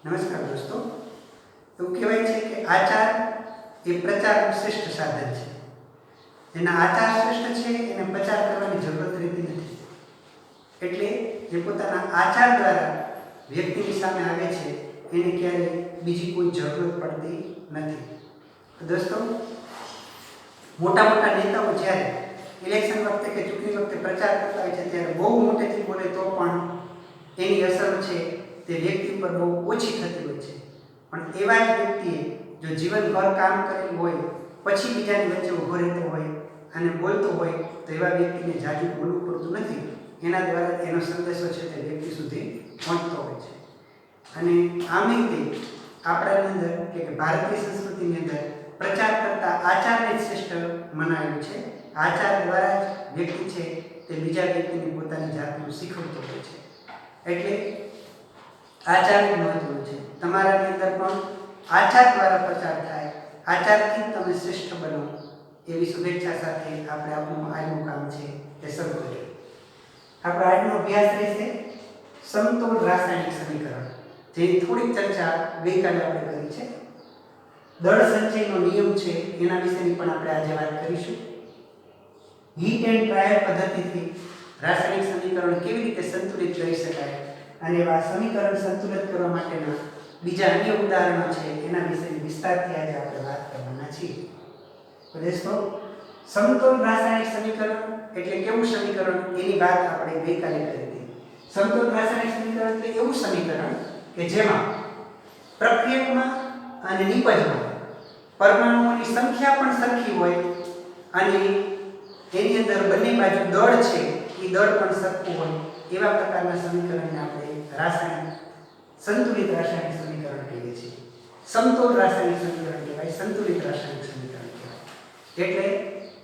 નમસ્કાર દોસ્તો, એવું કહેવાય છે કે આચાર એ પ્રચારનું શ્રેષ્ઠ સાધન છે. જેના આચાર શ્રેષ્ઠ છે એને પ્રચાર કરવાની જરૂરત રહેતી નથી. એટલે જે પોતાના આચાર દ્વારા વ્યક્તિની સામે આવે છે એને ક્યારેય બીજી કોઈ જરૂરત પડતી નથી. દોસ્તો, મોટા મોટા નેતાઓ જ્યારે ઇલેક્શન વખતે કે ચૂંટણી વખતે પ્રચાર કરતા હોય છે ત્યારે બહુ મોટેથી બોલે તો પણ એની અસર છે તે વ્યક્તિ પર બહુ ઓછી થતી હોય છે. પણ એવા જ વ્યક્તિએ જો જીવનભર કામ કરેલું હોય પછી બીજાની વચ્ચે ઊભો રહેતો હોય અને બોલતો હોય તો એવા વ્યક્તિને જાજુ બોલવું પડતું નથી. એના દ્વારા એનો સંદેશો છે તે વ્યક્તિ સુધી પહોંચતો હોય છે. અને આમે તે આપણાની અંદર કે ભારતીય સંસ્કૃતિની અંદર પ્રચાર કરતા આચારને જ શ્રેષ્ઠ મનાવેલું છે. આચાર દ્વારા જ વ્યક્તિ છે તે બીજા વ્યક્તિને પોતાની જાતનું શીખવતો હોય છે. એટલે આચારનું મહત્વ છે. તમારાની અંદર પણ આચાર દ્વારા પ્રચાર થાય, આચારથી તમે શ્રેષ્ઠ બનો એવી શુભેચ્છા સાથે આપણે આપણું આજનું કામ છે તે શરૂ કરીએ. આપણો આજનો અભ્યાસ રહેશે સમતોલ રાસાયણિક સમીકરણ, જેની થોડીક ચર્ચા ગઈકાલે આપણે કરી છે. દળ સંચયનો નિયમ છે એના વિશેની પણ આપણે આજે વાત કરીશું. હીટ એન્ડ ટ્રાયલ પદ્ધતિથી રાસાયણિક સમીકરણ કેવી રીતે સંતુલિત કરી શકાય અને એવા સમીકરણ સંતુલિત કરવા માટેના બીજા અન્ય ઉદાહરણો છે એના વિશેની વિસ્તારથી આજે આપણે વાત કરવાના છીએ. તો દોસ્તો, સમતોલ રાસાયણિક સમીકરણ એટલે કેવું સમીકરણ એની વાત આપણે ગઈકાલે કરી હતી. સમતોલ રાસાયણિક સમીકરણ એટલે એવું સમીકરણ કે જેમાં પ્રક્રિયકમાં અને નિપજમાં પરમાણુઓની સંખ્યા પણ સરખી હોય અને એની અંદર બંને બાજુ દળ છે એ દળ પણ સરખું હોય એવા પ્રકારના સમીકરણને આપણે સંતુલિત રાસાયણિક સમીકરણ કહીએ છીએ. સમતોલ રાસાયણિક સમીકરણ કહેવાય, સંતુલિત રાસાયણિક સમીકરણ કહેવાય. એટલે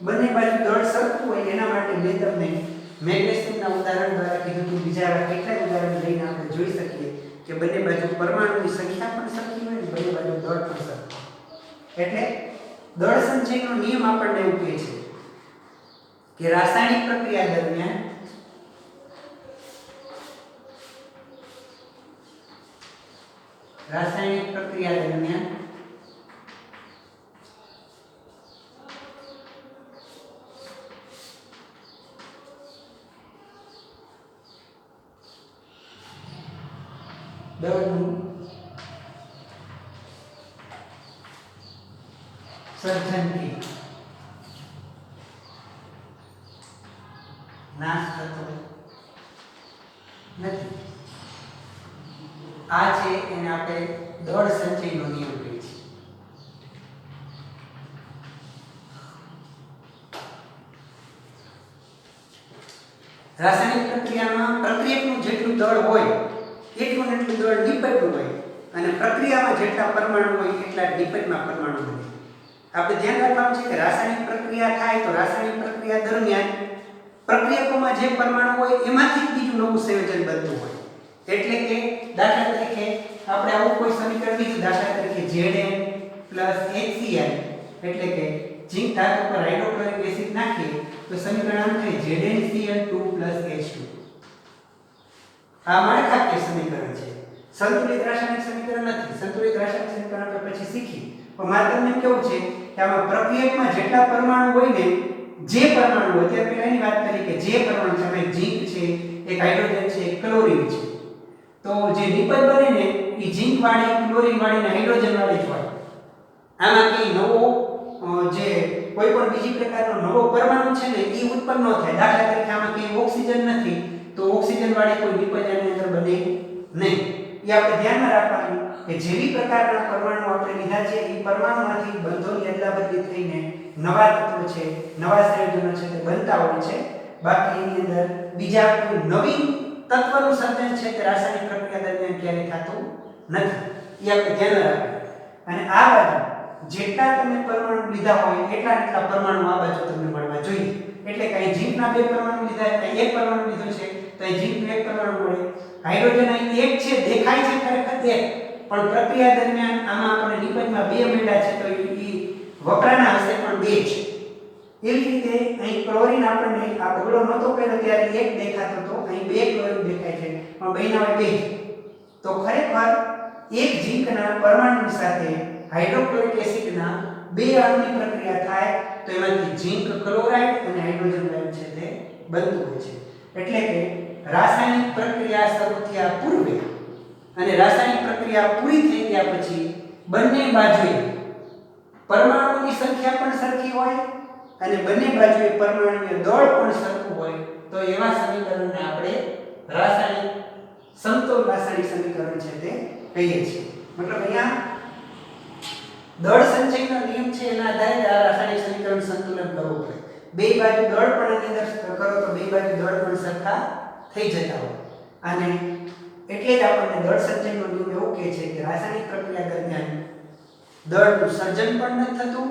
બંને બાજુ દળ સરખું હોય એના માટે મેં તમને મેગ્નેશિયમના ઉદાહરણ દ્વારા કીધું હતું. બીજા એવા કેટલાય ઉદાહરણ લઈને આપણે જોઈ શકીએ કે બંને બાજુ પરમાણુની સંખ્યા પણ સરખી હોય અને બંને બાજુ દળ પણ સરખું. એટલે દળ સંચયનો નિયમ આપણને એવું કહે છે કે રાસાયણિક પ્રક્રિયા દરમિયાન દળનું સર્જનથી નાશ થતો નથી. આ છે એને આપણે દળ સંચયનો નિયમ કહીએ છીએ. રાસાયણિક પ્રક્રિયામાં પ્રક્રિયકનું જેટલું દળ હોય એટલું દળ નિપજનું હોય અને પ્રક્રિયામાં જેટલા પરમાણુ હોય એટલા નિપજમાં પરમાણુ હોય. આપણે ધ્યાન રાખવાનું છે કે રાસાયણિક પ્રક્રિયા થાય તો રાસાયણિક પ્રક્રિયા દરમિયાન પ્રક્રિયકોમાં જે પરમાણુ હોય એમાંથી બીજું નવું સંયોજન બનતું હોય. એટલે કે દાખલા તરીકે આપણે આવું કોઈ સમીકરણ લીધું, દાખલા તરીકે Zn+HCl એટલે કે ઝીંક ધાતુ પર હાઇડ્રોક્લોરિક એસિડ નાખીએ તો સમીકરણ આમ થાય ZnCl2+H2. આ માળખાકીય સમીકરણ છે, સંતુલિત રાસાયણિક સમીકરણ નથી. સંતુલિત રાસાયણિક સમીકરણ આપણે પછી શીખી. પણ મારે તમને કેવું છે કે આમાં પ્રક્રિયકમાં જેટલા પરમાણુ હોય ને, જે પરમાણુ હોય અત્યારે પહેલા એની વાત કરી કે જે પરમાણુ છે, એક ઝીંક છે, એક હાઇડ્રોજન છે, એક ક્લોરીન છે, તો જે નિપજ બને ને એ ઝીંક વાળી, ક્લોરીન વાળી અને હાઇડ્રોજન વાળી જ હોય. આમાં કઈ નવો જે કોઈ પણ બીજી પ્રકારનો નવો પરમાણુ છે ને એ ઉત્પન્ન ન થાય. દાખલા તરીકે આમાં કઈ ઓક્સિજન નથી તો ઓક્સિજન વાળી કોઈ નિપજ આની અંદર બને નહીં. એ આપણે ધ્યાનમાં રાખવાનું કે જેવી પ્રકારના પરમાણુ આપણે લીધા છે એ પરમાણુમાંથી બંધોની અદલાબદલી થઈને નવા તત્વો છે, નવા સંયોજનો છે તે બનતા હોય છે. બાકી એની અંદર બીજા કોઈ નવીન તત્વનું સર્જન છે તે રાસાયણિક પ્રક્રિયા દરમિયાન ક્યારેય થતું નથી. એ આપણે ધ્યાન રાખવું. અને આ બાજુ જેટલા તમે પરમાણુ લીધા હોય એટલા પરમાણુ આ બાજુ તમને મળવા જોઈએ. એટલે કે અહીં ઝીંકના 2 પરમાણુ લીધા, ત્યાં 1 પરમાણુ લીધો છે તો અહીં ઝીંકનું 1 પરમાણુ મળે. હાઇડ્રોજન અહીં 1 છે, દેખાય છે ખરેખર 1, પણ પ્રક્રિયા દરમિયાન આમાં આપણે નિપજમાં 2 મળ્યા છે તો એ વપરાના હશે પણ 2 છે. એવી રીતે અહીં ક્લોરીન આપણને આ બગડો નહોતો કર્યો ત્યારે 1 દેખાતો હતો, અહીં 2 ક્લોરીન દેખાય છે પણ બન્યા હોય 2. તો ખરેખર એક ઝીંકના પરમાણુની સાથે હાઇડ્રોક્લોરિક એસિડના બે અણુની પ્રક્રિયા થાય તો એમાંથી ઝીંક ક્લોરાઇડ અને હાઇડ્રોજન વાયુ છે તે બનતું હોય છે. એટલે કે રાસાયણિક પ્રક્રિયા શરૂ થયા પૂર્વે અને રાસાયણિક પ્રક્રિયા પૂરી થઈ ગયા પછી બંને બાજુએ પરમાણુની સંખ્યા પણ સરખી હોય અને બંને બાજુએ પરમાણુનું દળ પણ સરખું હોય તો એવા સમીકરણને આપણે રાસાયણિક સમતોલ રાસાયણિક સમીકરણ છે તે કહીએ છીએ. મતલબ અહીંયા દળ સંચયનો નિયમ છે એના આધારે આ રાસાયણિક સમીકરણ સંતુલન કરવું પડે. બે બાજુ દળ પણ આની અંદર કરો તો બે બાજુ દળ પણ સરખા થઈ જતા હોય અને એટલે જ આપણને દળ સંચયનો નિયમ એવું કહે છે કે રાસાયણિક પ્રક્રિયા દરમિયાન દળનું સર્જન પણ નથી થતું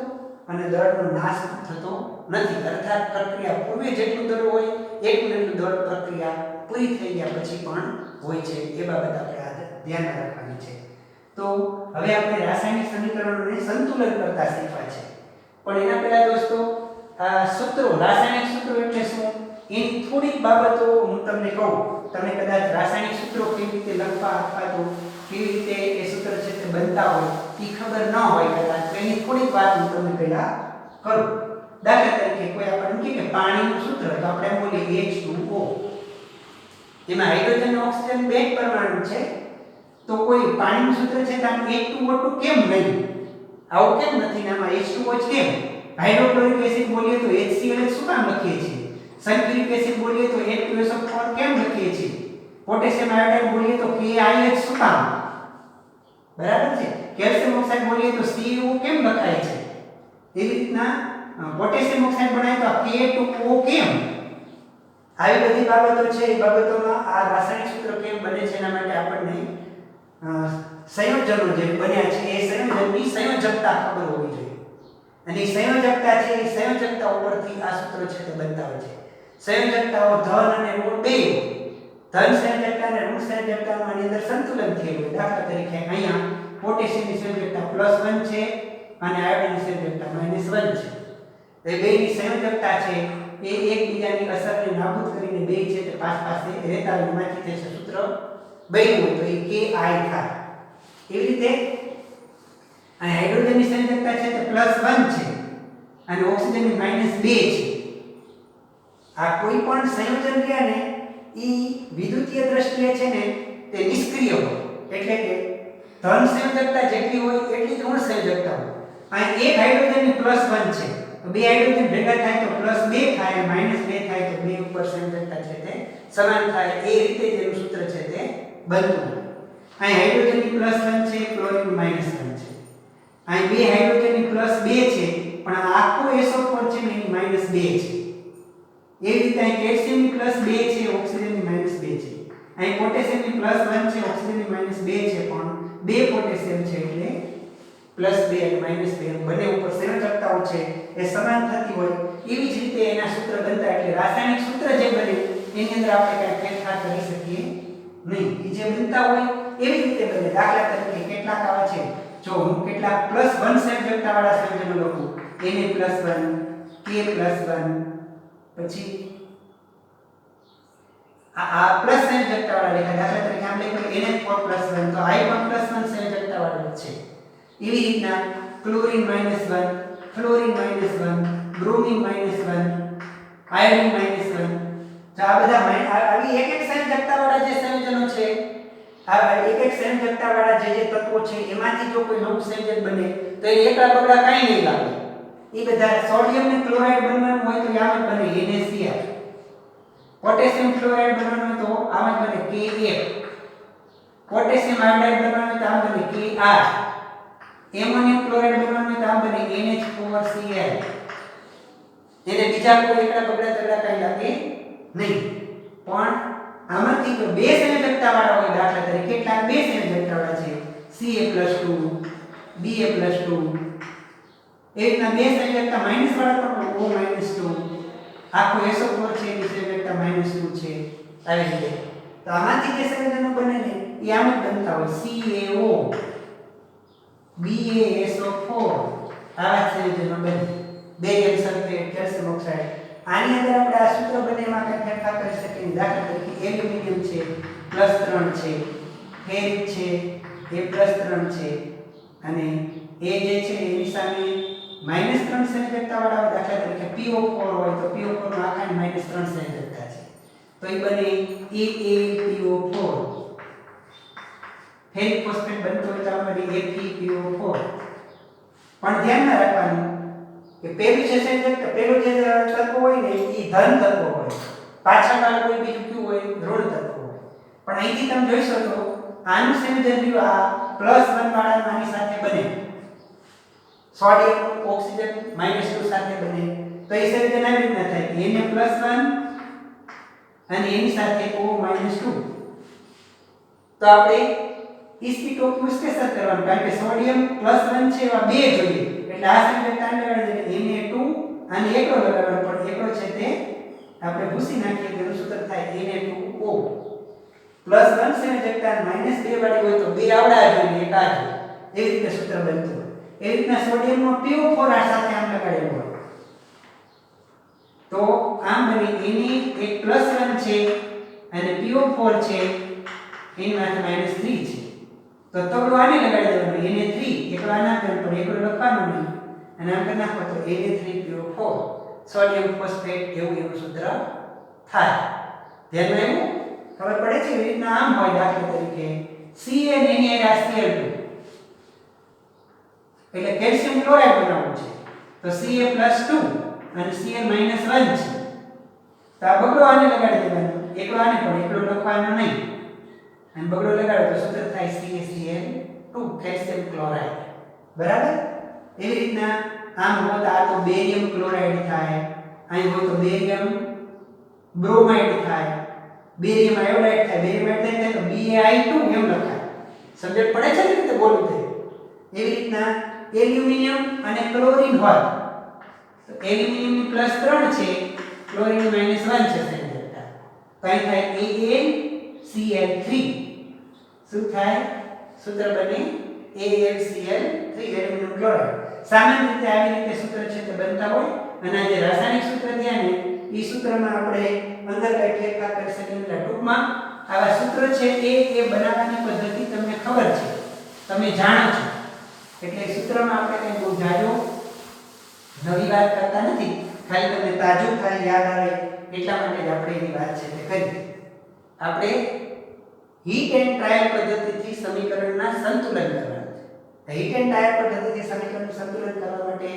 અને દળનો નાશ પણ થતો નથી. અર્થાત પ્રક્રિયા પૂર્વે જેટલું દળ હોય એટલું દળ પ્રક્રિયા પૂરી થઈ ગયા પછી પણ હોય છે. એ બાબત આપણે ધ્યાન રાખવાની છે. તો હવે આપણે રાસાયણિક સમીકરણોને સંતુલન કરતા શીખવા છે. પણ એના પહેલા દોસ્તો આ સૂત્રો રાસાયણિક સૂત્રો એટલે શું એની થોડીક બાબતો હું તમને કહું. તમે કદાચ રાસાયણિક સૂત્રો કેવી રીતે લખવા અથવા તો કેવી રીતે એ સૂત્ર છે તે બનતા હોય એ ખબર ન હોય કદાચ તો એની થોડીક વાત હું તમને પહેલા કરું. દાખલા તરીકે કોઈ આપણને કહે કે પાણીનું સૂત્ર તો આપણે બોલીએ H2O. એમાં હાઇડ્રોજન અને ઓક્સિજન બે જ પરમાણુ છે તો કોઈ પાણીનું સૂત્ર છે તો આમ H2O2 કેમ નહીં? આવું કેમ નથી? આમાં H2O જ કેમ? હાઇડ્રોક્લોરિક એસિડ બોલીએ તો HCl શું કામ લખીએ છીએ? સલ્ફ્યુરિક એસિડ બોલીએ તો H2SO4 કેમ લખીએ છીએ? પોટેશિયમ આયોડાઇડ બોલીએ તો KiH શું કામ? બરાબર છે. કેલ્શિયમ ઓક્સાઇડ બોલીએ તો CuO કેમ લખાય છે? એવી રીતના પોટેશિયમ ઓક્સાઇડ બનાવીએ તો K2O કેમ? આવી બધી બાબતો છે. એ બાબતોમાં આ રાસાયણિક સૂત્ર કેમ બને છે એના માટે આપણને સંયોજનો જે બન્યા છે એ સંયોજનની સંયોજકતા ખબર હોવી જોઈએ. અને એ સંયોજકતા છે એ સંયોજકતા ઉપરથી આ સૂત્ર છે તે બનતા હોય છે. સંયોજકતાઓ ધન અને ઋણ બે ધન સંયોજકતા અને ઋણ સંયોજકતામાં અંદર સંતુલન થયેલું હોય. દાખલા તરીકે અહીંયા પોટેશિયમની સંયોજકતા +1 છે અને આયોડિનની સંયોજકતા -1 છે. એ બેની સંયોજકતા છે એ એકબીજાની અસરને નાબૂદ કરીને બે છે તે પાસે રહેતા હોય. એમાંથી તે સૂત્ર બન્યું હોય તો એ Ki થાય. એવી રીતે આ હાઇડ્રોજનની સંયોજકતા છે તે +1 છે અને ઓક્સિજનની -2 છે. આ કોઈ પણ સંયોજન રહ્યા ને ઈ વિદ્યુતીય દ્રષ્ટિએ છે ને તે નિષ્ક્રિય હોય. એટલે કે ધન સંયોજકતા જેટલી હોય એટલી જ ઋણ સંયોજકતા હોય. આ એક હાઇડ્રોજનની +1 છે તો બે હાઇડ્રોજન ભેગા થાય તો +2 થાય -2 થાય તો બે ઉપર સંયોજકતા છે તે સમાન થાય. એ રીતે જ એનું સૂત્ર છે તે બનતું. અહીં હાઇડ્રોજનની +1 છે ક્લોરીન -1 છે. અહીં બે હાઇડ્રોજનની +2 છે પણ આ આખો SO4 છે ને એની -2 છે. એવી રીતે અહીં કેલ્શિયમની +2 છે ઓક્સિજનની -2 છે. અહીં પોટેશિયમની +1 છે ઓક્સિજનની -2 છે પણ બે પોટેશિયમ છે એટલે +2 અને -2 બંને ઉપર સંયોજકતાઓ છે એ સમાન થતી હોય. એવી જ રીતે એના સૂત્ર બનતા એટલે રાસાયણિક સૂત્ર જે બને એની અંદર આપણે કંઈ ફેરફાર કરી શકીએ નહીં. એ જે બનતા હોય એવી રીતે બને. દાખલા તરીકે કેટલાક આવે છે જો હું કેટલાક +1 સંયોજકતા વાળા સંયોજનો લખું Na+1 K+1 પછી આ પ્લસ સંયોજકતા વાળા લેખા. દાખલા તરીકે આમ લખ્યું NH4+1 તો I પણ +1 સંયોજકતા વાળું છે. એવી રીતના ક્લોરીન -1 ફ્લોરીન -1 બ્રોમિન -1 આયોડિન -1 તો આ બધા આવી એક સંયોજકતા વાળા જે સંયોજનો છે આ એક સંયોજકતા વાળા જે તત્વો છે એમાંથી જો કોઈ નવું સંયોજન બને તો એ એકલા બગડા કાંઈ નહીં લાગે. એ બધા સોડિયમ ને ક્લોરાઇડ બનવાનું હોય તો આમ જ બને NaCl. પોટેશિયમ ક્લોરાઇડ બનવાનું હોય તો આમ જ બને Ka. પોટેશિયમ આયોડાઇડ બનવાનું હોય તો આમ બને Kr. એમોનિયમ ક્લોરાઇડ બનવાનું હોય તો આમ બને NH4Cl. એને બીજા કોઈ એકલા બગડા તગડા કાંઈ લાગે નહીં. પણ આમાંથી જો બે સંયોજકતા વાળા હોય દાખલા તરીકે કેટલાક બે સંયોજકતા વાળા છે Ca+2 Ba+2 એ રીતના બે સંયોજકતા માઈનસ વાળા પણ O-2 આખો SO4 છે એની સંયોજકતા -2 છે. આવી રીતે તો આમાંથી જે સંયોજનો બને ને એ આમ જ બનતા હોય CaO BaSO4 આવા સંયોજનો બને. Barium sulphate calcium oxide. આની અંદર આપણે આ સૂત્ર બને એમાં કંઈ ફેરફાર કરી શકીએ. દાખલા તરીકે એલ્યુમિનિયમ છે +3 છે ફેરિક છે a + 3 છે અને a જે છે એની સામે -3 સંયોજકતા વાળા દાખલા તરીકે PO4 હોય તો PO4 નો આખાની -3 સંયોજકતા છે તો એ બને AaPO4 ફેરિક ફોસ્ફેટ બનતો હોય તો આપણે FePO4 પણ ધ્યાનમાં રાખવાનું કે પેલું જે સંયોજક પેલું જે તત્વ હોય ને એ ધન તત્વ હોય પાછળ વાળું કોઈ બીજું કયું હોય ઋણ તત્વ હોય પણ અહીંથી તમે જોઈ શકો આનું સંયોજન રહ્યું આ +1 વાળા આની સાથે બને સોડિયમ ઓક્સિજન -2 સાથે બને તો એ સંયોજન આવી રીતના થાય Na +1 અને એની સાથે O -2 તો આપણે ઇસ્પીટોપ વિશ્લેષણ કરવાનું કારણ કે સોડિયમ +1 છે એવા બે જોઈએ એટલે આ સંયોજક તાણ લગાડી દે Na2 અને એકડો લગાડવાનો પણ એકડો છે તે આપણે ભૂસી નાખીએ તેનું સૂત્ર થાય Na2O +1 સંયોજકતા -2 વાળી હોય તો બે આવડા જોઈએ એક આ એવી રીતે સૂત્ર બનતું એવી રીતના સોડિયમમાં PO4 સાથે આમ લગાડેલું હોય તો આમ બને એની એક +1 છે અને PO4 છે એની માથે -3 છે તો તગડો આને લગાડી દેવાનો Na3 એકડો આના પર પણ એકડો લખવાનો નહીં અને આમ કરી નાખો તો Na3PO4 સોડિયમ ફોસ્ફેટ એવું સૂત્ર થાય ધ્યાનમાં આવ્યું ખબર પડે છે એવી રીતના આમ હોય દાખલા તરીકે Cn એની આ Cl2 એટલે કેલ્શિયમ ક્લોરાઇડ બનાવવું છે તો Ca+2 અને Cl -1 છે તો આ બગડો આને લગાડી દેવાનો એકડો આને પણ એકડો લખવાનો નહીં અને બગડો લગાડો તો સૂત્ર થાય CaCl2 કેલ્શિયમ ક્લોરાઇડ બરાબર એવી રીતના આમ હોય તો આ તો બેરિયમ ક્લોરાઇડ થાય અહીં હોય તો બેરિયમ બ્રોમાઇડ થાય બેરિયમ આયોડાઇડ થાય બેરિયમ આયોડાઇડ થાય તો BaI2 એમ લખાય સમજણ પડે છે ને રીતે બોલવું છે એવી રીતના એલ્યુમિનિયમ અને ક્લોરીન હોય તો એલ્યુમિનિયમ ની +3 છે ક્લોરીન ની -1 છે સંયોજકતા તો અહીં થાય AlCl3 શું થાય સૂત્ર બને AlCl3 એલ્યુમિનિયમ ક્લોરાઇડ સામાન્ય રીતે આવી રીતે સૂત્ર છે તે બનતા હોય અને આ જે રાસાયણિક સૂત્ર થયા ને એ સૂત્રમાં આપણે અંદર કઈ ફેરફાર કરી શકીએ એટલે ટૂંકમાં આવા સૂત્ર છે એ બનાવવાની પદ્ધતિ તમને ખબર છે તમે જાણો છો એટલે સૂત્રમાં આપણે કંઈ બહુ જાજો નવી વાત કરતા નથી ખાલી તમને તાજું થાય યાદ આવે એટલા માટે જ આપણે એની વાત છે તે કરી આપણે હીટ એન્ડ ટ્રાયલ પદ્ધતિથી સમીકરણના સંતુલન કરવાનું છે હીટ એન્ડ ટ્રાયલ પદ્ધતિથી સમીકરણનું સંતુલન કરવા માટે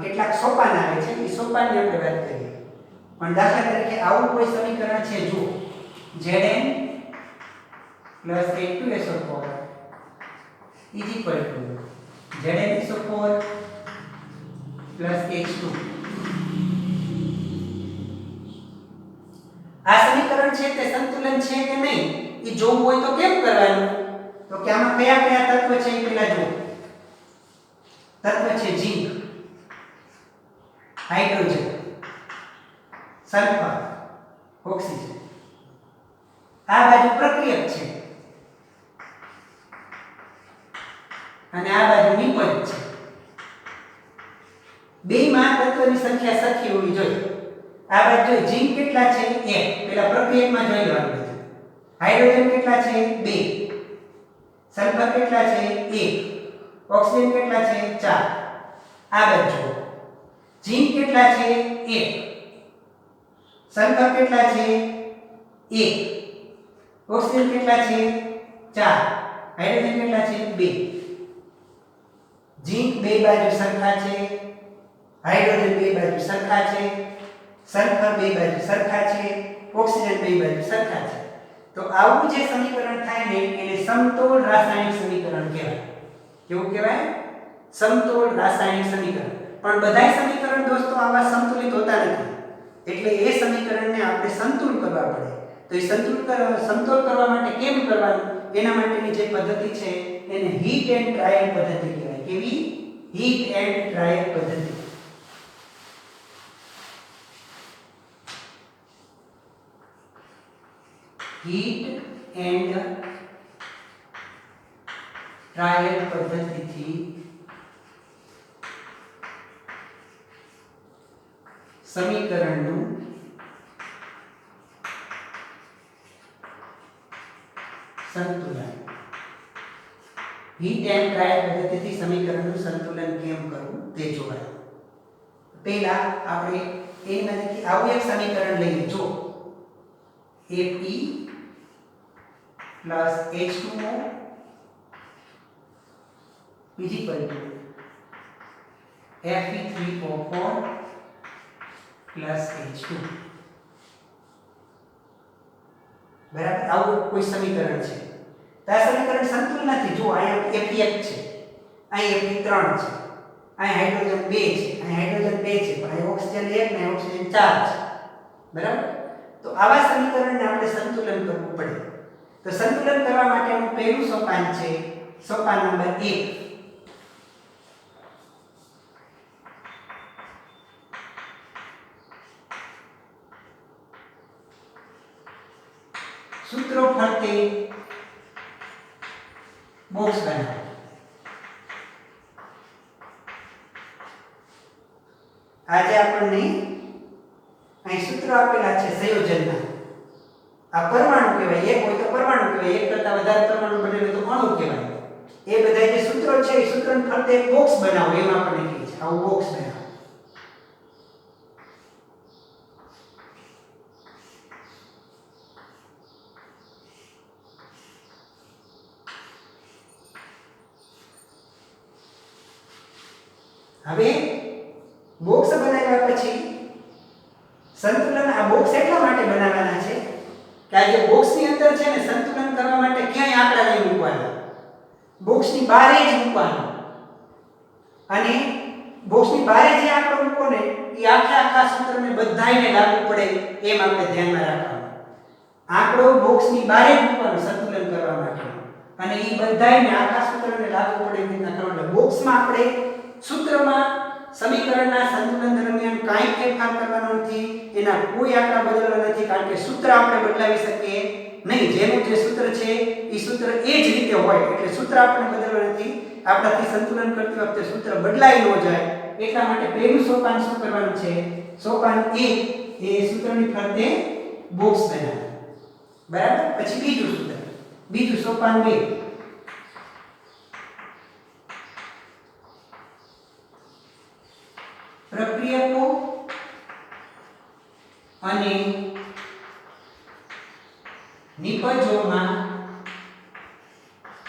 કેટલાક સોપાન આવે છે એ સોપાનની આપણે વાત કરીએ પણ દાખલા તરીકે આવું કોઈ સમીકરણ છે જુઓ Zn + H2SO4 is equal to ZnSO4 + H2 આ સમીકરણ છે તે સંતુલન છે કે નહીં એ જોવું હોય તો કેમ કરવાનું તો કે આમાં કયા કયા તત્વ છે એ પહેલા જુઓ તત્વ છે ઝિંક હાઇડ્રોજન સલ્ફર ઓક્સિજન આ બાજુ પ્રક્રિયક છે અને આ બાજુ નિપજ છે બેમાં તત્વની સંખ્યા સરખી હોવી જોઈએ આ બાજુ જો ઝિંક કેટલા છે 1 પેલા પ્રક્રિયકમાં જોઈ લેવાનું છે હાઇડ્રોજન કેટલા છે 2 સલ્ફર કેટલા છે 1 ઓક્સિજન કેટલા છે 4 આ બાજુ ઝિંક કેટલા છે 1 સલ્ફર કેટલા છે 1 ઓક્સિજન કેટલા છે 4 હાઇડ્રોજન કેટલા છે 2 ઝિંક બે બાજુ સરખા છે હાઇડ્રોજન બે બાજુ સરખા છે સલ્ફર બે બાજુ સરખા છે ઓક્સિજન બે બાજુ સરખા છે તો આવું જે સમીકરણ થાય ને એને સમતોલ રાસાયણિક સમીકરણ કહેવાય કેવું કહેવાય સમતોલ રાસાયણિક સમીકરણ પણ બધાય સમીકરણ દોસ્તો આવા સંતુલિત હોતા નથી એટલે એ સમીકરણને આપણે સંતુલ કરવા પડે તો એ સમતોલ કરવા માટે કેમ કરવાનું એના માટેની જે પદ્ધતિ છે એને હીટ એન્ડ ટ્રાયલ પદ્ધતિ કહેવાય કેવી હીટ એન્ડ ટ્રાયલ પદ્ધતિ હીટ એન્ડ ટ્રાયલ પદ્ધતિથી સમીકરણનું સંતુલન હીટ એન્ડ ડ્રાય પદ્ધતિથી સમીકરણનું સંતુલન કેમ કરવું તે જોવાનું. પહેલા આપણે એમાંથી આવું એક સમીકરણ લઈએ. જો Fe plus H2O is equal to Fe3O4 plus H2. બરાબર, આવું કોઈ સમીકરણ છે. તો આ સમીકરણ સંતુલન નથી. જો અહીંયા Fe1 છે, અહીં Fe3 છે, અહીં હાઇડ્રોજન 2 છે, અહીં હાઇડ્રોજન 2 છે, પણ અહીં ઓક્સિજન 1 ને ઓક્સિજન 4 છે. બરાબર, તો આવા સમીકરણને આપણે સંતુલન કરવું પડે. તો સંતુલન કરવા માટેનું પહેલું સોપાન છે સોપાન નંબર 1. સૂત્રો ફરતે બોક્સ બનાવો. આજે આપણને અહીં સૂત્ર આપેલા છે સંયોજનના. આ પરમાણુ કહેવાય. એક હોય તો પરમાણુ કહેવાય, એક કરતા વધારે પરમાણુ બને તો અણુ કહેવાય. એ બધા જે સૂત્રો છે એ સૂત્રોને ફરતે એક બોક્સ બનાવો, એમ આપણને કહે છે. આવું બોક્સ બનાવો. હવે બોક્સ બનાવ્યા પછી સંતુલન, આ બોક્સ એટલા માટે બનાવવાના છે કે આ જે બોક્સની અંદર છે ને, સંતુલન કરવા માટે ક્યાંય આંકડા નહીં મૂકવાના, બોક્સની બહાર જ મૂકવાનો. અને બોક્સની બહાર જે આંકડો મૂકો ને એ આખા સૂત્રને બધાયને લાગુ પડે એમ આપણે ધ્યાનમાં રાખવાનું. આંકડો બોક્સની બહાર જ મૂકવાનો સંતુલન કરવા માટે, અને એ બધાયને આખા સૂત્રને લાગુ પડે એમ રીતના કરવાનું. બોક્સમાં આપણે સૂત્રમાં સમીકરણના સંતુલન દરમિયાન કાંઈ ફેરફાર કરવાનો નથી, એના કોઈ આંકડા બદલવા નથી, કારણ કે સૂત્ર આપણે બદલાવી શકીએ નહીં. જેનું જે સૂત્ર છે એ સૂત્ર એ જ રીતે હોય, એટલે સૂત્ર આપણે બદલવા નથી. આપણાથી સંતુલન કરતી વખતે સૂત્ર બદલાઈ ન જાય એટલા માટે પહેલું સોપાન શું કરવાનું છે? સોપાન 1 એ સૂત્રની ફરતે બોક્સ બનાવવાનું. બરાબર, પછી બીજું સૂત્ર, બીજું સોપાન 2. પ્રક્રિયકો અને નિપજોમાં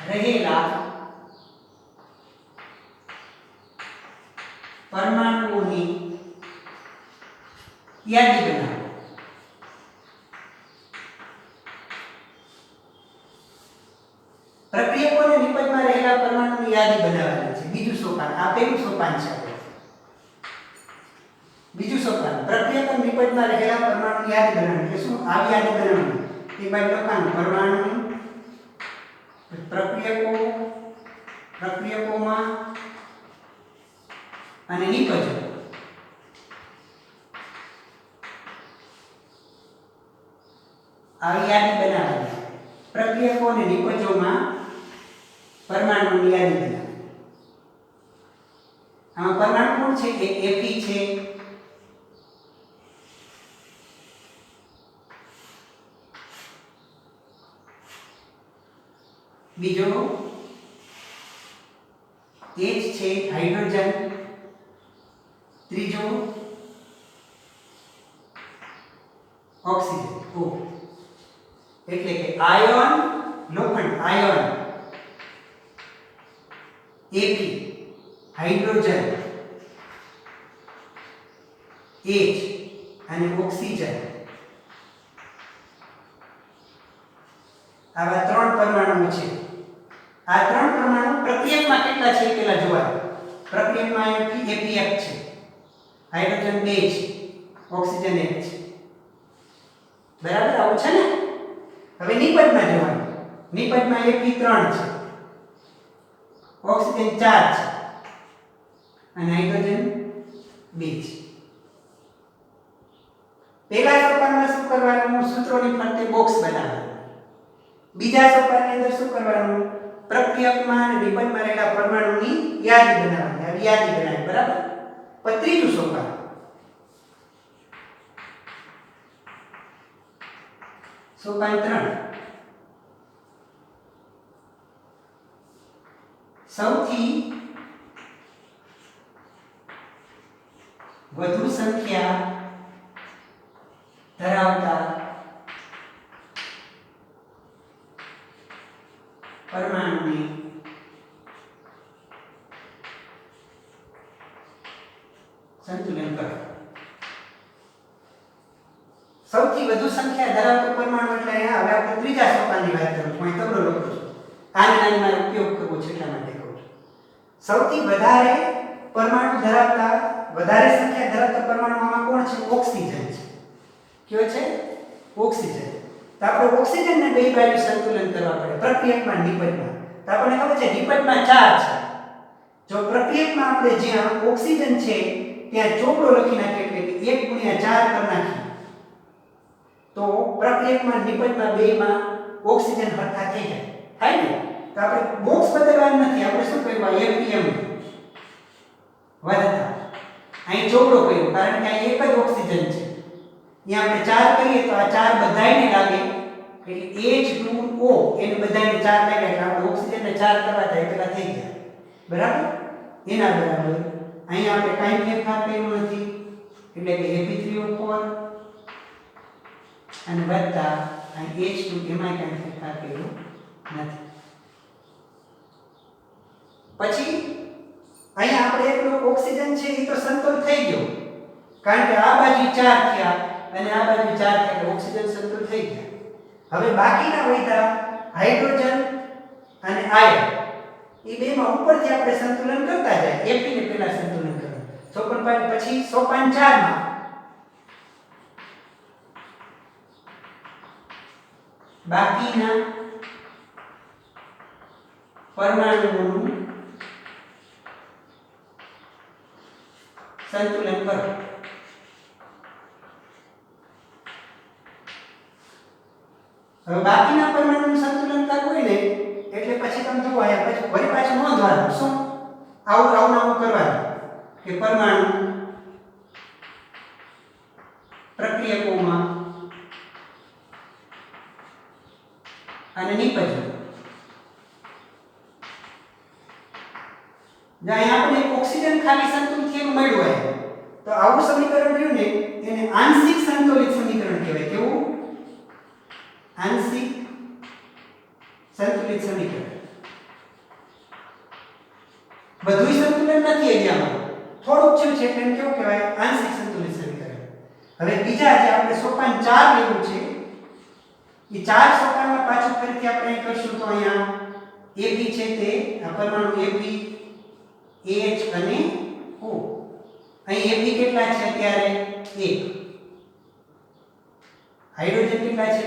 રહેલા પરમાણુઓની યાદી બનાવો. પ્રક્રિયકો અને નિપજમાં રહેલા પરમાણુઓની યાદી બનાવવાની છે. બીજું સોપાન, આ પહેલું સોપાન છે. બીજું સોપાન પ્રક્રિયક અને નિપજમાં રહેલા પરમાણુની યાદી બનાવવાની. એટલે શું? આવી યાદી બનાવવાની. એક બાજુ લખવાનું પરમાણુ, પ્રક્રિયકોમાં અને નિપજો. આવી યાદી બનાવવાની. પ્રક્રિયકો અને નિપજોમાં પરમાણુની યાદી બનાવવાની. આમાં પરમાણુ કોણ છે? એ Fe છે, બીજો H છે હાઇડ્રોજન, ત્રીજો ઓક્સિજન. O એટલે કે આયન, લોખંડ આયન, Fe હાઇડ્રોજન, H અને ઓક્સિજન. આવા ત્રણ પરમાણુ છે. આ ત્રણ પરમાણુ પ્રક્રિયકમાં કેટલા છે પેલા જોવાનું. પ્રક્રિયકમાં Fe1 છે, હાઇડ્રોજન 2 છે, ઓક્સિજન 1 છે. બરાબર, આવું છે ને? હવે નિપજમાં જોવાનું. નિપજમાં Fe3 છે, ઓક્સિજન 4 છે અને હાઇડ્રોજન 2 છે. પહેલા સોપાનમાં શું કરવાનું? સૂત્રોની ફરતે બોક્સ બનાવવાનું. બીજા સોપાનની અંદર શું કરવાનું? પ્રક્રિયકમાં અને નિપજમાં રહેલા પરમાણુની યાદી બનાવવાની. આવી યાદી બનાવી. બરાબર, પછી ત્રીજું સોપાન સોપાન 3. સૌથી વધુ સંખ્યા ધરાવતા પરમાણુને સંતુલન કરો. સૌથી વધુ સંખ્યા ધરાવતો પરમાણુ એટલે અહીંયા હવે આપણે ત્રીજા સોપાનની વાત કરું છું. અહીં તબલો લખું છું. આની નાની મારે ઉપયોગ કરવો છે એટલા માટે કહું છું. સૌથી વધારે પરમાણુ ધરાવતા વધારે સંખ્યા ધરાવતા પરમાણુમાં કોણ છે? ઓક્સિજન છે. કયો છે? ઓક્સિજન. તો આપણે ઓક્સિજનને બે બાજુ સંતુલન કરવા પડે પ્રક્રિયકમાં નિપજમાં. તો આપણને ખબર છે નિપજમાં 4 છે. જો પ્રક્રિયકમાં આપણે જ્યાં ઓક્સિજન છે ત્યાં ચોકડો લખી નાખીએ એટલે કે 1 × 4 કરી નાખીએ તો પ્રક્રિયકમાં નિપજમાં બેમાં ઓક્સિજન હરખા થઈ જાય. થાય ને? તો આપણે બોક્સ બદલવાનું નથી. આપણે શું કર્યું? એપીએમ વધતા અહીં ચોકડો કર્યો કારણ કે અહીં એક જ ઓક્સિજન છે. અહીંયા આપણે 4 કરીએ તો આ 4 બધાયને લાગે એટલે H2O એને બધાયને 4 લાગે એટલે આપણે ઓક્સિજનને 4 કરવા થાય એટલા થઈ ગયા. બરાબર? એના બરાબર અહીંયા આપણે કાંઈ ફેરફાર કર્યો નથી એટલે કે Fe3O4 અને વત્તા અહીં H2 એમાં કાંઈ ફેરફાર કર્યો નથી. પછી અહીંયા આપણે એકલો ઓક્સિજન છે એ તો સંતુલ થઈ ગયો કારણ કે આ બાજુ 4 થયા અને આ બાજુ 4 થયા એટલે ઓક્સિજન સંતુલ થઈ ગયા. હવે બાકીના વધ્યા હાઇડ્રોજન અને આયર્ન એ બેમાં ઉપરથી આપણે સંતુલન કરતા જાય. Fe ને પહેલા સંતુલન કરો. સોપાન પછી સોપાન 4 માં બાકીના પરમાણુઓનું સંતુલન કરો. હવે બાકીના પરમાણુનું સંતુલન કરવું હોય ને એટલે પછી તમે જુઓ અહીંયા પછી વળી પાછું નોંધવાનું શું આવું કરવાનું કે પરમાણુ પ્રક્રિયકોમાં અને નિપજો. જ્યાં આપણે ઓક્સિજન ખાલી સંતુલિત થયેલું મળ્યું હોય તો આવું સમીકરણ રહ્યું ને એને આંશિક સંતુલિત સમીકરણ કહેવાય. કેવું? આંશિક સંતુલિત સમીકરણ. બધું સંતુલન નથી એરિયામાં, થોડુંક છે એટલે એમ કેવું કહેવાય? આંશિક સંતુલિત સમીકરણ. હવે બીજા જે આપણે સોપાન 4 લેવું છે એ 4 સોપાનમાં પાછું ફરીથી આપણે કરશું તો અહીંયા Fe છે તે આ પરમાણુ Fe H અને O અહીં Fe કેટલા છે અત્યારે? 1. હાઇડ્રોજન કેટલા છે?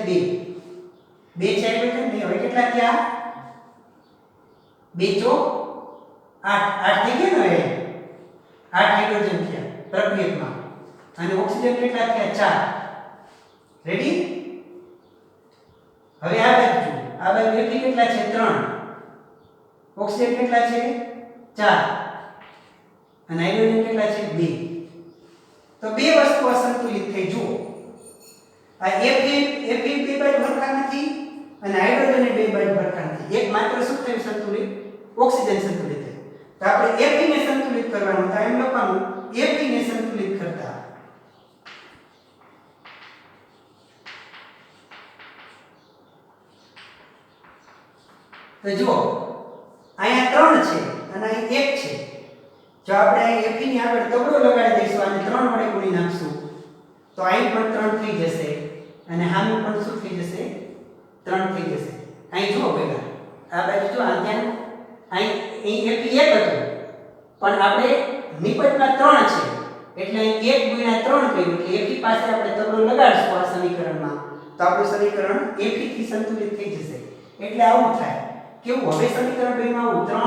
2 છે હાઇડ્રોજન ને હવે કેટલા થયા? 2 × 8 થઈ ગયા ને? 8 હાઇડ્રોજન થયા પ્રક્રિયકમાં અને ઓક્સિજન કેટલા થયા? 4. રેડી? હવે આ બાજુ Fe કેટલા છે? 3. ઓક્સિજન કેટલા છે? 4 અને હાઇડ્રોજન કેટલા છે? 2. તો બે વસ્તુ અસંતુલિત થઈ. જુઓ આ Fe બે બાજુ સરખા નથી અને હાઇડ્રોજન બે બાજુ સરખા નથી. એક માત્ર શું થયું? સંતુલિત ઓક્સિજન સંતુલિત થયું. તો આપણે Fe ને સંતુલિત કરવાનું તો એમ લખવાનું Fe ને સંતુલિત કરતા તો જુઓ અહીંયા 3 છે અને અહીં 1 છે. જો આપણે અહીં Fe ની આગળ તગડો લગાડી દઈશું અને 3 વડે ગુણી નાખશું તો અહીં પણ 3 થઈ જશે અને હામી પણ શું થઈ જશે? 3 થઈ જશે. અહીં જુઓ પહેલા આ બાજુ જો આ ધ્યાન અહીં Fe 1 હતું પણ આપણે નિપજમાં 3 છે એટલે અહીં 1 × 3 કર્યું એટલે Fe પાસે આપણે તગડો લગાડશું આ સમીકરણમાં તો આપણું સમીકરણ Fe થી સંતુલિત થઈ જશે. એટલે આવું થાય. કેવું? હવે સમીકરણ 2 માં આવું 3Fe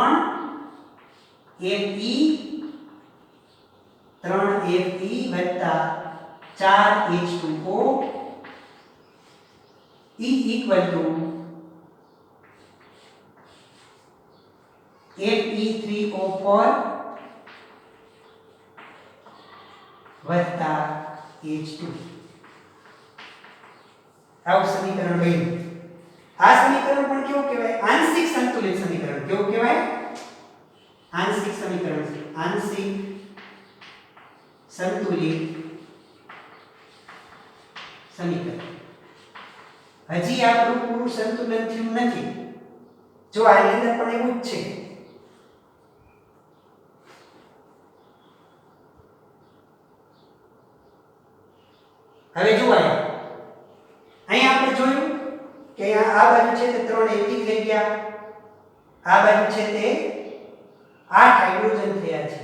વત્તા 4H2O ઇક્વલ ટુ Fe3O4 વત્તા H2. આવું સમીકરણ બન્યું. આ સમીકરણ પણ કેવું કહેવાય? આંશિક સંતુલિત સમીકરણ. કેવું કહેવાય? આંશિક સમીકરણ છે, આંશિક સંતુલિત સમીકરણ. હજી આપણું પૂરું સંતુલન થયું નથી. જો આની અંદર પણ એવું જ છે. હવે જો અહીંયા આપણે જોયું કે આ બાજુ છે તે 3 એકી થઈ ગયા, આ બાજુ છે તે 8 હાઇડ્રોજન થયા છે,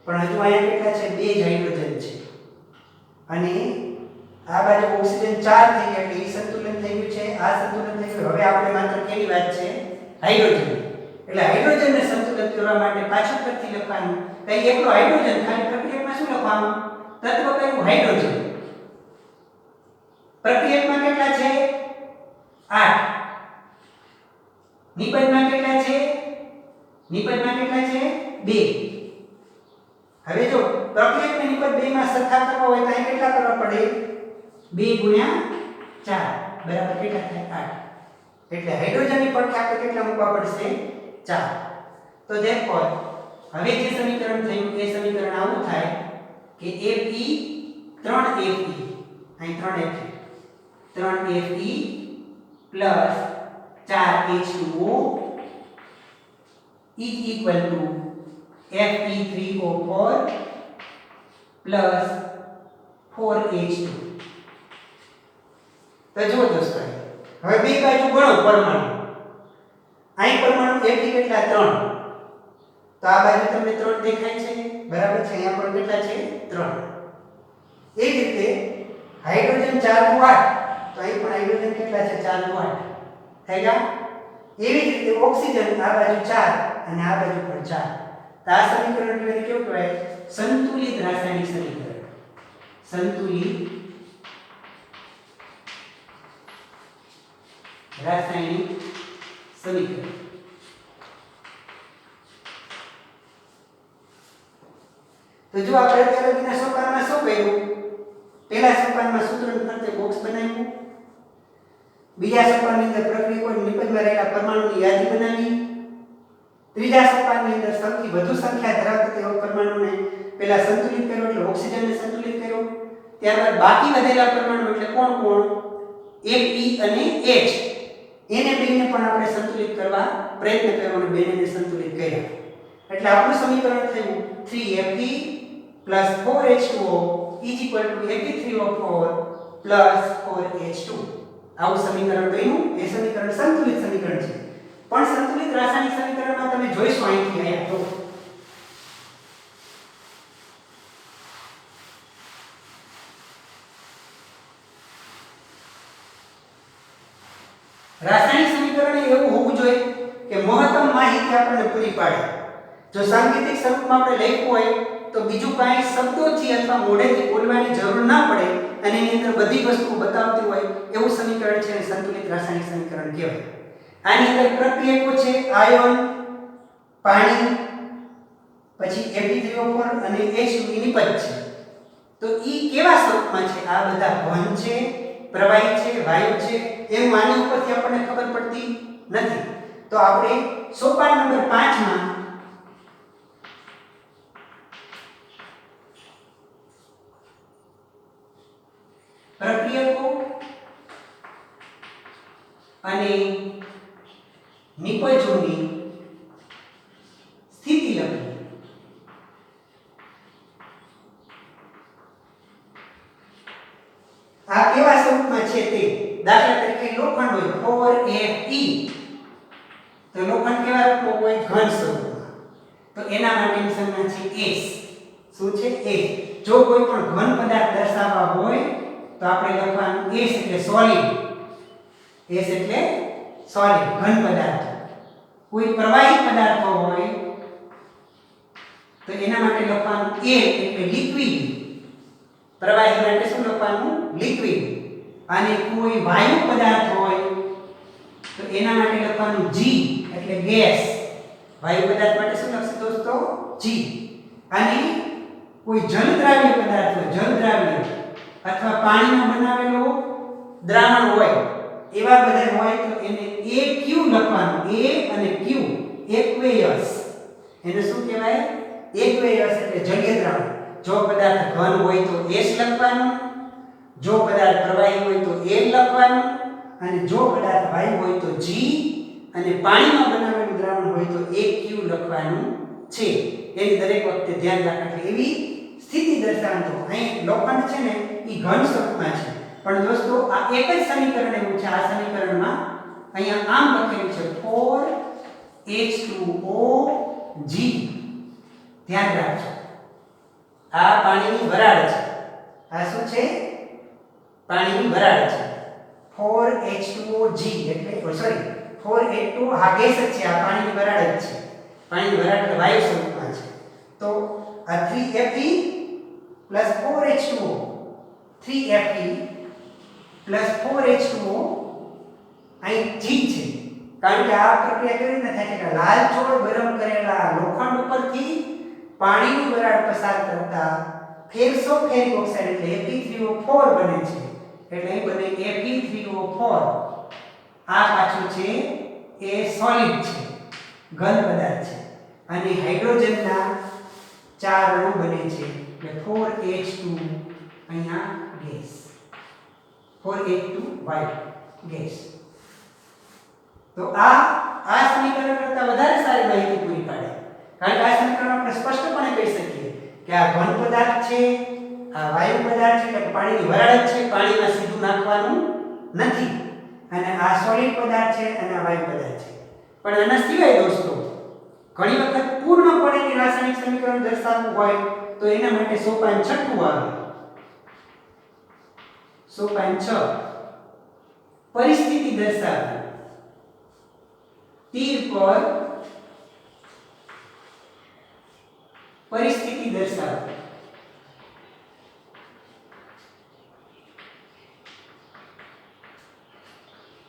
પણ હજુ અહીંયા કેટલા છે? 2 જ હાઇડ્રોજન છે. અને આ બાજુ ઓક્સિજન 4 થઈ ગયા, એટલે એ સંતુલન થઈ ગયું છે, આ સંતુલન થઈ ગયું. હવે આપણે માત્ર કેની વાત છે? હાઇડ્રોજન. એટલે હાઇડ્રોજનને સંતુલિત કરવા માટે પાછું પરથી લખવાનું કઈ એકલો હાઇડ્રોજન, ખાલી પ્રક્રિયામાં શું લખવાનું? તત્વ કયું? હાઇડ્રોજન. પ્રક્રિયકમાં કેટલા છે? 8. નિપજમાં કેટલા છે? નિપજમાં કેટલા છે? 2. હવે જો પ્રક્રિયક ને નિપજ બે માં સરખા કરવા હોય તો અહીં કેટલા કરવા પડે? 2 ગુણ્યા 4 બરાબર કેટલા થાય? 8. એટલે હાઇડ્રોજનની પડખે આપણે કેટલા મૂકવા પડશે? 4. તો therefore હવે જે સમીકરણ થયું એ સમીકરણ આવું થાય કે Fe 3Fe અહીં 3Fe 3Fe plus 4H2O is equal to Fe3O4 plus 4H2. તો જુઓ દોસ્તો, હવે બે બાજુ ગણો પરમાણુ. અહીં પરમાણુ Fe કેટલા? 3. તો આ બાજુ તમને 3 દેખાય છે, બરાબર છે? અહીંયા પણ કેટલા છે? 3. એ જ રીતે હાઇડ્રોજન 4 નું 8, તો અહીં પણ હાઇડ્રોજન કેટલા છે? 4 નું 8 થઈ ગયા. એવી જ રીતે ઓક્સિજન આ બાજુ 4 અને આ બાજુ પણ 4. તો આ સમીકરણ એટલે કેવું કહેવાય? સંતુલિત રાસાયણિક સમીકરણ. સંતુલિત રાસાયણિક સમીકરણ. તો જો આપણે અત્યાર સુધીના સોપાનમાં શું કર્યું? પહેલા સોપાનમાં સૂત્રણ ફરતે બોક્સ બનાવ્યું, બીજા સોપાનની અંદર પ્રક્રિયકો નિપજમાં રહેલા પરમાણુની યાદી બનાવી, ત્રીજા સોપાનની અંદર સૌથી વધુ સંખ્યા ધરાવતા તેવા પરમાણુને પહેલા સંતુલિત કર્યો એટલે ઓક્સિજનને સંતુલિત કર્યો. ત્યારબાદ બાકી વધેલા પરમાણુ એટલે કોણ કોણ? Fe અને H, એને બેને પણ આપણે સંતુલિત કરવા પ્રયત્ન કર્યો અને બેને સંતુલિત કર્યા. એટલે આપણું સમીકરણ થયું 3Fe plus 4H2O is equal to Fe3O4 plus 4H2. આવું સમીકરણ બન્યું. એ સમીકરણ સંતુલિત સમીકરણ છે. પણ સંતુલિત રાસાયણિક સમીકરણમાં તમે જોઈશો અહીંથી અહીંયા તો રાસાયણિક સમીકરણ એવું હોવું જોઈએ કે મહત્તમ માહિતી આપણને પૂરી પાડે. જો સાંકેતિક સ્વરૂપમાં આપણે લખ્યું હોય તો બીજું કાંઈ શબ્દોથી અથવા મોઢેથી બોલવાની જરૂર ના પડે અને એની અંદર બધી વસ્તુઓ બતાવતી હોય એવું સમીકરણ છે અને સંતુલિત રાસાયણિક સમીકરણ કહેવાય. આની અંદર પ્રક્રિયકો છે આયન, પાણી, પછી Fe3O4 અને H2 નિપજ છે. તો ઈ કેવા સ્વરૂપમાં છે? આ બધા ઘન છે, પ્રવાહી છે, વાયુ છે, એમ આની ઉપરથી આપણને ખબર પડતી નથી. તો આપણે સોપાન નંબર 5 માં પ્રક્રિયકો અને નિપજોની સ્થિતિ લખી. આ કેવા સ્વરૂપમાં છે તે દાખલા તરીકે લોખંડ હોય 4Fe, તો લોખંડ કેવા રૂપમાં હોય? ઘન સ્વરૂપમાં. તો એના માટેની સંજ્ઞા છે S. શું છે? S. જો કોઈ પણ ઘન પદાર્થ દર્શાવવા હોય તો આપણે લખવાનું S એટલે સોલિડ. S એટલે સોલિડ, ઘન પદાર્થ. કોઈ પ્રવાહી પદાર્થ હોય તો એના માટે લખવાનું A એટલે લિક્વિડ. પ્રવાહી માટે શું લખવાનું? લિક્વિડ. અને કોઈ વાયુ પદાર્થ હોય તો એના માટે લખવાનું G એટલે ગેસ. વાયુ પદાર્થ માટે શું લખશે દોસ્તો? G. અને કોઈ જલદ્રાવ્ય પદાર્થ હોય, જલદ્રાવ્ય અથવા પાણીમાં બનાવેલો દ્રાવણ હોય, એવા બધા હોય તો એને AQ લખવાનું. A અને Q, એક્વેયસ. એને શું કહેવાય? એક્વેયસ એટલે જલીય દ્રાવણ. જો પદાર્થ ઘન હોય તો H લખવાનું, જો પદાર્થ પ્રવાહી હોય તો L લખવાનું, અને જો પદાર્થ વાયુ હોય તો G, અને પાણીમાં બનાવેલું દ્રાવણ હોય તો AQ લખવાનું છે. એની દરેક વખતે ધ્યાન રાખવાનું. એવી સ્થિતિ દર્શાવતો અહીં લોખંડ છે ને એ ઘન સ્વરૂપમાં છે, પણ દોસ્તો આ એક જ સમીકરણ એવું છે. આ સમીકરણમાં અહીંયા આમ લખેલું છે 4H2OG. ધ્યાન રાખજો, આ પાણીની વરાળ છે. આ શું છે? પાણીની વરાળ છે. 4H2OG એટલે સોરી 4H2 આ ગેસ જ છે, આ પાણીની વરાળ જ છે. પાણીની વરાળ એટલે વાયુ સ્વરૂપમાં છે. તો આ 3Fe plus 4H2O, 3Fe plus 4H2O અહીં G છે. કારણ કે આ પ્રક્રિયા કેવી રીતે થાય છે કે લાલ ચોળ ગરમ કરેલા લોખંડ ઉપરથી પાણીની વરાળ પસાર કરતા ફેરસો ફેરિક ઓક્સાઇડ એટલે Fe3O4 બને છે. એટલે અહીં બને Fe3O4. આ પાછું છે એ સોલિડ છે, ઘન પદાર્થ છે, અને હાઇડ્રોજનના 4 અણુ બને છે એટલે 4H2 અહીંયા ગેસ, 4H2 વાયુ ગેસ. તો આ સમીકરણ કરતાં વધારે સારી માહિતી પૂરી પાડે. કારણ કે આ સમીકરણ આપણે સ્પષ્ટપણે કહી શકીએ કે આ ઘન પદાર્થ છે, આ વાયુ પદાર્થ છે, એટલે પાણીની વરાળ જ છે, પાણીમાં સીધું નાખવાનું નથી, અને આ સોલિડ પદાર્થ છે અને આ વાયુ પદાર્થ છે. પણ આના સિવાય દોસ્તો ઘણી વખત પૂર્ણપણે રાસાયણિક સમીકરણ દર્શાવવું હોય તો એના માટે સોપાન 6 આવે. સોપાન 6 પરિસ્થિતિ દર્શાવવી. તીર પર પરિસ્થિતિ દર્શાવવી.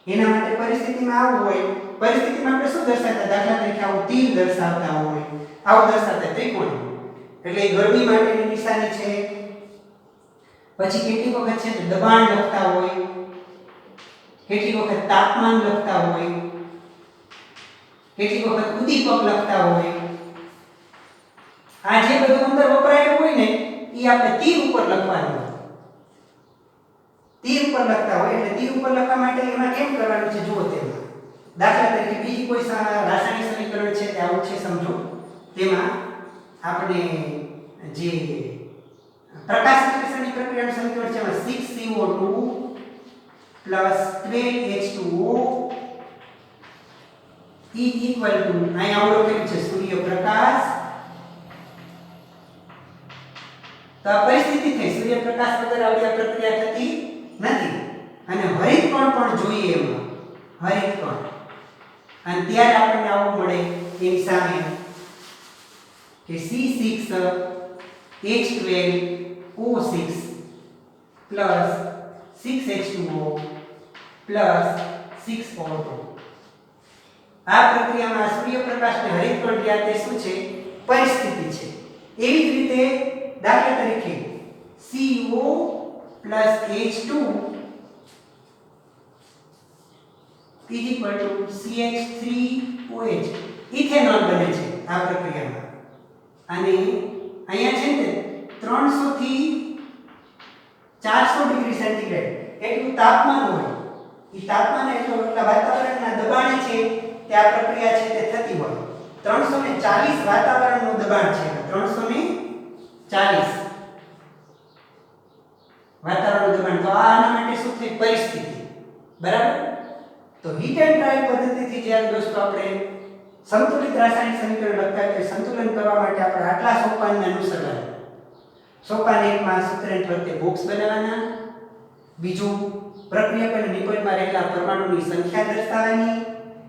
એના માટે પરિસ્થિતિમાં આવું હોય, પરિસ્થિતિમાં આપણે શું દર્શાવતા? દાખલા તરીકે આવું તીર દર્શાવતા હોય, આવું દર્શાવતા ત્રિકોણ, એટલે ગરમી માટેની નિશાની છે. પછી કેટલી વખત છે દબાણ લખતા હોય, કેટલી વખત તાપમાન લખતા હોય, કેટલી વખત ઉદ્દીપક લખતા હોય. આ જે બધું અંદર વપરાયેલું હોય ને એ આપણે તીર ઉપર લખવાનું હોય. તીર ઉપર લખતા હોય એટલે તીર ઉપર લખવા માટે એમાં કેમ કરવાનું છે જુઓ. તેમાં દાખલા તરીકે બીજી કોઈ રાસાયણિક સમીકરણ છે તે આવું છે સમજો. તેમાં આપણે જે પ્રકાશ સંશ્લેષણની પ્રક્રિયાનું સમીકરણ છે એમાં 6CO2 12H2O અહીંયા આવું લખેલું છે સૂર્યપ્રકાશ. તો આ પરિસ્થિતિ થઈ, સૂર્યપ્રકાશ વગર આવી આ પ્રક્રિયા થતી નથી. અને હરિતકણ પણ જોઈએ એમાં, હરિતકણ. અને ત્યારે આપણને આવું મળે એની સામે કે C6H12O6 plus 6H2O plus 6O2. આ પ્રક્રિયામાં સૂર્યપ્રકાશને હરિતકણ રહ્યા તે શું છે? પરિસ્થિતિ છે. એવી જ રીતે દાખલા તરીકે CO plus H2 is equal to CH3OH. Ethanol બને છે આ પ્રક્રિયામાં. અને અહીંયા છે ને 300 થી 400 ડિગ્રી સેન્ટીગ્રેડ એટલું તાપમાન હોય. એ તાપમાન એટલા વાતાવરણના દબાણે છે તે આ પ્રક્રિયા છે તે થતી હોય. 340 વાતાવરણનું દબાણ છે, 340 વાતાવરણનું દબાણ. તો આના માટે શું થઈ? પરિસ્થિતિ. બરાબર. તો હીટ એન્ડ ડ્રાય પદ્ધતિથી જ્યારે દોસ્તો આપણે સંતુલિત રાસાયણિક સમીકરણ લખતા હોય સંતુલન કરવા માટે આપણે આટલા સોપાનને અનુસરવાના. સોપાન 1 માં સૂત્રને ફરતે બોક્સ બનાવવાના. બીજું પ્રક્રિયક અને નિપજમાં રહેલા પરમાણુની સંખ્યા દર્શાવવાની.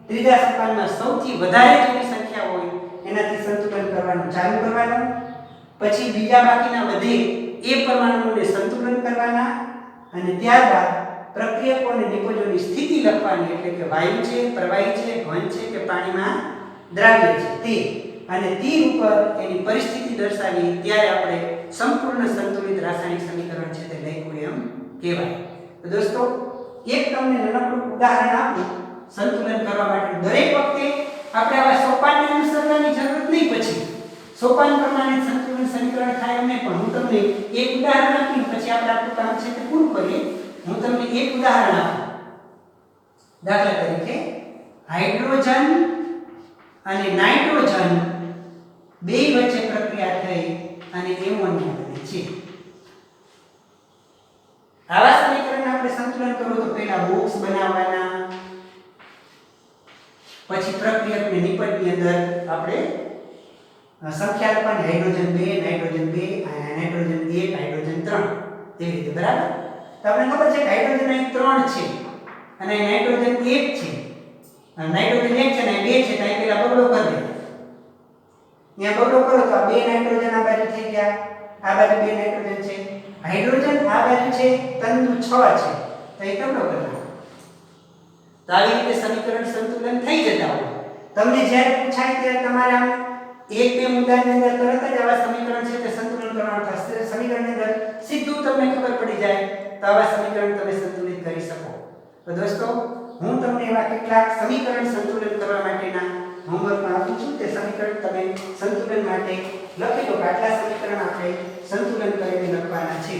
ત્રીજા સોપાનમાં સૌથી વધારે જેની સંખ્યા હોય એનાથી સંતુલન કરવાનું ચાલુ કરવાનું. પછી બીજા બાકીના વધે એ પરમાણુઓને સંતુલન કરવાના. અને ત્યારબાદ પ્રક્રિયકો અને નિપજોની સ્થિતિ લખવાની, એટલે કે વાયુ છે, પ્રવાહી છે, ઘન છે કે પાણીમાં દ્રાવ્ય છે તે. અને તીર ઉપર એની પરિસ્થિતિ દર્શાવી ત્યારે આપણે સંપૂર્ણ સંતુલિત રાસાયણિક સમીકરણ છે તે લખ્યું એમ કહેવાય. તો દોસ્તો એક તમને નાનકડું ઉદાહરણ આપું સંતુલન કરવા માટે. દરેક વખતે આપણે આવા સોપાનને અનુસરવાની જરૂર નહીં પછી સોપાન પ્રમાણે સંતુલન સમીકરણ થાય એમ નહીં, પણ હું તમને એક ઉદાહરણ આપીને પછી આપણે આપણું કામ છે તે પૂરું કરીએ. હું તમને એક ઉદાહરણ આપું. દાખલા તરીકે હાઇડ્રોજન અને નાઇટ્રોજન બે વચ્ચે પ્રક્રિયા થઈ અને એમોનિયા બને છે. આવા સમીકરણ આપણે સંતુલન કરવું તો પહેલા બોક્સ બનાવવાના, પછી પ્રક્રિયકને નિપટની અંદર આપણે સંખ્યા લખવાની, હાઇડ્રોજન 2 નાઇટ્રોજન 2 નાઇટ્રોજન 1 હાઇડ્રોજન 3 એવી રીતે. બરાબર? તો આપણે ખબર છે કે હાઇડ્રોજન અહીં 3 છે અને નાઇટ્રોજન 1 છે, નાઇટ્રોજન 1 છે ને 2 છે, તો અહીં પેલા બગડો કરી દે. અહીંયા બગડો કરો તો આ 2 નાઇટ્રોજન આ બાજુ થઈ ગયા, આ બાજુ 2 નાઇટ્રોજન છે, હાઇડ્રોજન આ બાજુ છે, તંતુ 6 છે, તો એ તબલો કરી નાખો. તો આવી રીતે સમીકરણ સંતુલન થઈ જતા હોય. તમને જ્યારે પૂછાય ત્યારે તમારે આમ એક બે મુદ્દાની અંદર તરત જ આવા સમીકરણ છે તે સંતુલન કરવાનું થશે. સમીકરણની અંદર સીધું તમને ખબર પડી જાય તો આવા સમીકરણ તમે સંતુલિત કરી શકો. તો દોસ્તો, હું તમને એવા કેટલાક સમીકરણ સંતુલન કરવા માટેના હોમવર્કમાં આપું છું. તે સમીકરણ તમે સંતુલન માટે લખી લો કે આટલા સમીકરણ આપણે સંતુલન કરીને લખવાના છે.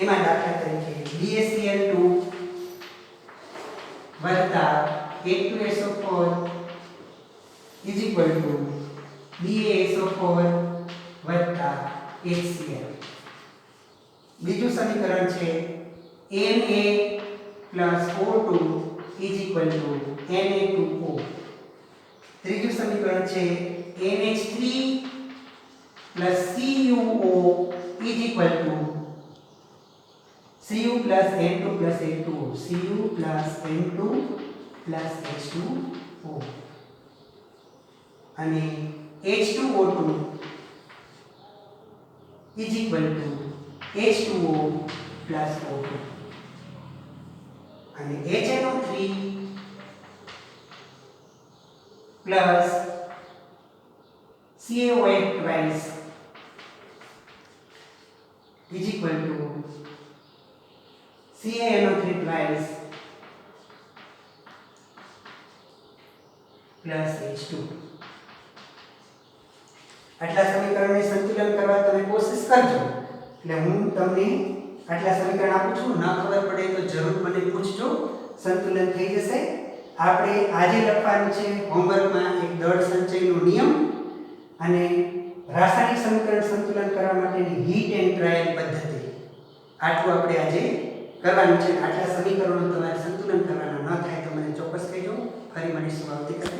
એમાં દાખલા તરીકે BaCl2 વત્તા H2SO4 is equal to BaSO4 વત્તા HCl. બીજું સમીકરણ છે Na+O2 is equal to Na2O. ત્રીજું સમીકરણ છે NH3 plus CuO is equal to Cu plus N2 plus H2O. Cu plus N2 plus H2O. અને H2O2 is equal to H2O plus O2. અને HNO3 plus CaOH twice is equal to CaNO3 twice plus H2. આટલા સમીકરણને સંતુલન કરવા તમે કોશિશ કરજો. એટલે હું તમને આટલા સમીકરણ આપું છું, ન ખબર પડે તો જરૂર મને પૂછજો, સંતુલન થઈ જશે. આપણે આજે લખવાનું છે હોમવર્કમાં એક દળ સંચયનો નિયમ અને રાસાયણિક સમીકરણ સંતુલન કરવા માટેની હીટ એન્ડ ટ્રાયલ પદ્ધતિ. આટલું આપણે આજે કરવાનું છે. આટલા સમીકરણો તમારે સંતુલન કરવાના ન થાય તો મને ચોક્કસ કહેજો. ફરી મળીશું આવતીકાલે.